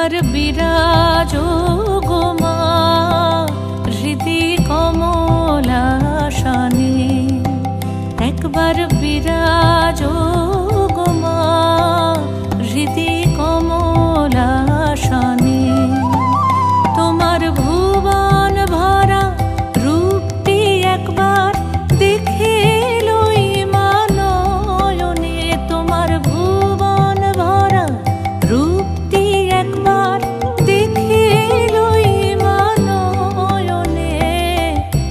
একবার বিরাজো গো মা হৃদি কমলাসনে, একবার বিরাজো গো মা হৃদি কমলাসনে। তোমার ভুবন ভরা রূপটি একবার দেখে লই মা নয়নে, তোমার ভুবন ভরা রূপটি একবার দেখে লই মা নয়নে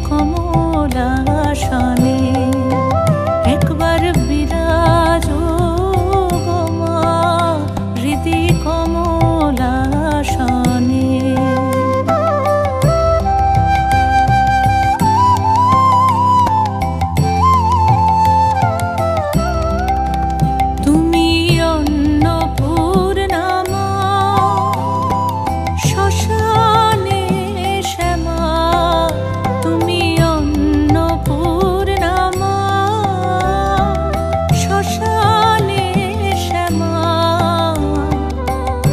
কমলাসনে। একবার বিরাজো গো মা হৃদি কমলাসনে। তুমি অন্নপূর্ণা মা শ্মশানে শ্যামা, তুমি অন্নপূর্ণা মা শ্মশানে শ্যামা।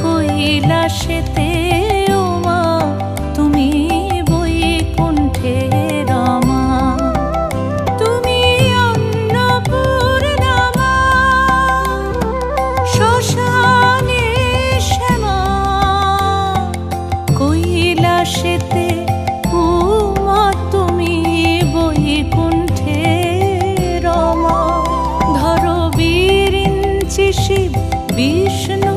কৈলাসেতে ও মা তুমি বৈকুণ্ঠে রমা, তুমি অন্নপূর্ণা মা শ্মশানে শ্যামা। কৈলাসেতে ও মা তুমি বৈকুণ্ঠে রমা। ধরো বিরিঞ্চি শিব বিষ্ণু